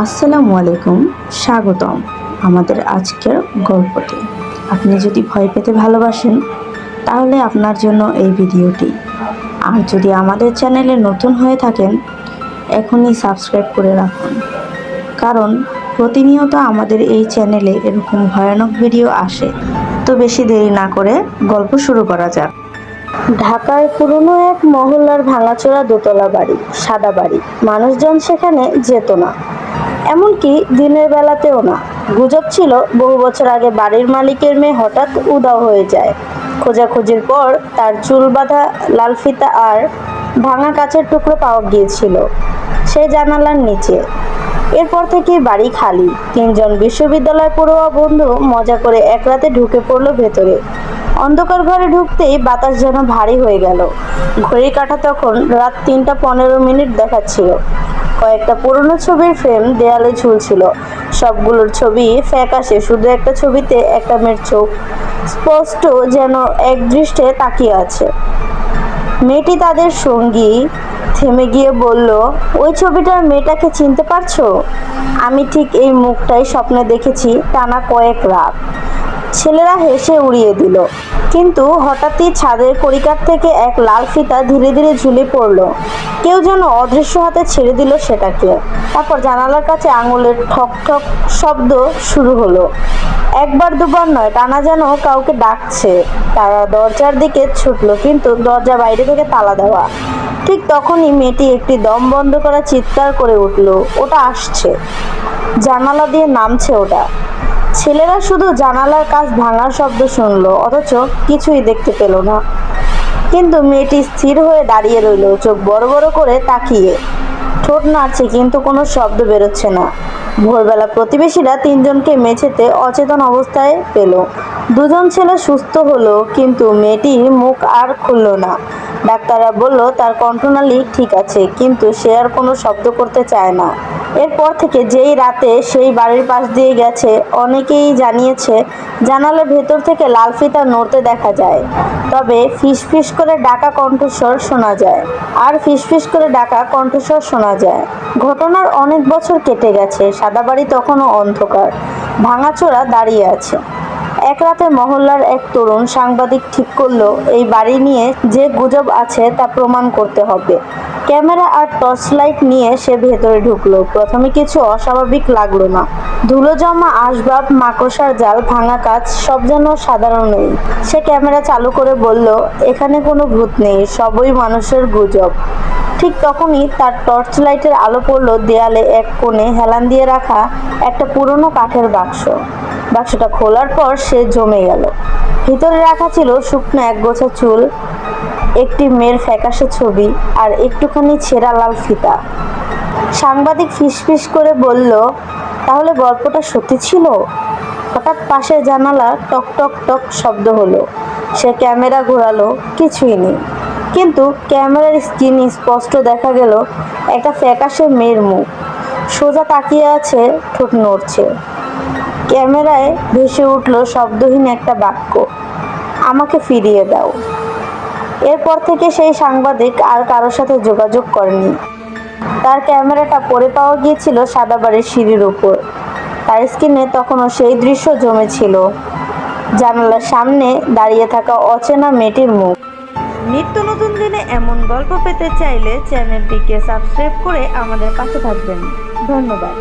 আসসালামু আলাইকুম, স্বাগতম আমাদের আজকের গল্পতে। আপনি যদি ভয় পেতে ভালোবাসেন তাহলে আপনার জন্য এই ভিডিওটি। আর যদি আমাদের চ্যানেলে নতুন হয়ে থাকেন এখনই সাবস্ক্রাইব করে রাখুন, কারণ প্রতিনিয়ত আমাদের এই চ্যানেলে এরকম ভয়ানক ভিডিও আসে। তো বেশি দেরি না করে গল্প শুরু করা যাক। ঢাকার পুরনো এক মহল্লার ভাঙাচোরা দোতলা বাড়ি, সাদা বাড়ি। মানুষজন সেখানে যেত না, এমনকি দিনের বেলাতেও না। গুজব ছিল বহু বছর আগে বাড়ির মালিকের মেয়ে হঠাৎ উধাও হয়ে যায়। খোঁজাখুঁজির পর তার চুল বাঁধা লাল ফিতা আর ভাঙা কাচের টুকরো পাওয়া গিয়েছিল সেই জানালার নিচে। এরপর থেকে বাড়ি খালি। তিনজন বিশ্ববিদ্যালয় পড়ুয়া বন্ধু মজা করে এক রাতে ঢুকে পড়লো ভেতরে। অন্ধকার ঘরে ঢুকতেই বাতাস যেন ভারী হয়ে গেল। ঘড়ির কাঁটা তখন রাত ৩টা ১৫ দেখাচ্ছিল। কয়েকটা পুরনো ছবির ফ্রেম দেয়ালে ঝুলছিল। সবগুলোর ছবি ফ্যাকাশে, শুধু একটা ছবিতে একটা মেয়ের চোখ স্পষ্ট, যেন একদৃষ্টে তাকিয়ে আছে। মেয়েটি তাদের সঙ্গী থেমে গিয়ে বলল, ওই ছবিটার মেয়েটাকে চিনতে পারছো? আমি ঠিক এই মুখটাই স্বপ্নে দেখেছি টানা কয়েক রাত। ছেলেরা হেসে উড়িয়ে দিল। কিন্তু হঠাৎই ছাদের কড়িকাঠ থেকে এক লাল ফিতা ধীরে ধীরে ঝুলে পড়ল। কেউ যেন অদৃশ্য হাতে ছেড়ে দিল সেটাকে। তারপর জানালার কাছে আঙুলের ঠক ঠক শব্দ শুরু হলো। একবার দুবার নয়, টানা যেন কাউকে ডাকছে। তারা দরজার দিকে ছুটলো, কিন্তু দরজা বাইরে থেকে তালা দেওয়া। ঠিক তখনই মেয়েটি একটি দম বন্ধ করা চিৎকার করে উঠল, ওটা আসছে, জানালা দিয়ে নামছে ওটা। ছেলেরা শুধু জানালার কাঁচ ভাঙার শব্দ শুনলো, অথচ কিছুই দেখতে পেল না। কিন্তু মেয়েটি স্থির হয়ে দাঁড়িয়ে রইল, চোখ বড় বড় করে তাকিয়ে। ঠোঁট নাড়ছে, কিন্তু কোনো শব্দ বেরোচ্ছে না। ভোরবেলা প্রতিবেশীরা তিনজনকে মেঝেতে অচেতন অবস্থায় পেল। দুজন ছেলে সুস্থ হলো, কিন্তু মেয়েটির মুখ আর খুলল না। ডাক্তাররা বলল তার কণ্ঠনালী ঠিক আছে, কিন্তু সে আর কোনো শব্দ করতে চায় না। এরপর থেকে যেই রাতে সেই বাড়ির পাশ দিয়ে গেছে, অনেকেই জানিয়েছে জানালার ভেতর থেকে লাল ফিতা নড়তে দেখা যায়। তবে ফিসফিস করে ডাকা কণ্ঠস্বর শোনা যায়, আর ফিসফিস করে ডাকা কণ্ঠস্বর শোনা যায়। ঘটনার অনেক বছর কেটে গেছে। সাদা বাড়ি তখনও অন্ধকার, ভাঙাচোরা দাঁড়িয়ে আছে। এক রাতে মহল্লার এক তরুণ সাংবাদিক ঠিক করলো এই বাড়ি নিয়ে যে গুজব আছে তা প্রমাণ করতে হবে। ক্যামেরা আর টর্চ লাইট নিয়ে সে ভেতরে ঢুকলো। প্রথমে কিছু অস্বাভাবিক লাগলো না। ধুলো জমা আসবাব, মাকড়সার জাল, ভাঙা কাচ, সব যেন সাধারণই। সে ক্যামেরা চালু করে বলল, এখানে কোনো ভূত নেই, সবই মানুষের গুজব। ঠিক তখনই তার টর্চ লাইটের আলো পড়ল দেয়ালে এক কোণে হেলান দিয়ে রাখা একটা পুরনো কাঠের বাক্স। বাক্সটা খোলার পর সে জমে গেল। ভিতরে রাখা ছিল শুকনো একগোছা চুল, একটি মেয়ের ফ্যাকাশে ছবি, আর একটুখানি ছেঁড়া লাল ফিতা। সাংবাদিক ফিসফিস করে বলল, তাহলে গল্পটা সত্যি ছিল? হঠাৎ পাশের জানালা টক টক টক শব্দ হলো। সে ক্যামেরা ঘোরালো, কিছুই নেই। কিন্তু ক্যামেরার স্ক্রিনে স্পষ্ট দেখা গেল একটা ফ্যাকাশে মেয়ের মুখ, সোজা তাকিয়ে আছে, ঠোঁট নড়ছে। ক্যামেরায় ভেসে উঠল শব্দহীন একটা বাক্য, আমাকে ফিরিয়ে দাও। এরপর থেকে সেই সাংবাদিক আর কারোর সাথে যোগাযোগ করেনি। তার ক্যামেরাটা পড়ে পাওয়া গিয়েছিল সাদা বাড়ির সিঁড়ির উপর। তার স্ক্রিনে তখনও সেই দৃশ্য জমেছিল, জানালার সামনে দাঁড়িয়ে থাকা অচেনা মেয়েটির মুখ। নিত্য নতুন দিনে এমন গল্প পেতে চাইলে চ্যানেলটিকে সাবস্ক্রাইব করে আমাদের পাশে থাকবেন। ধন্যবাদ।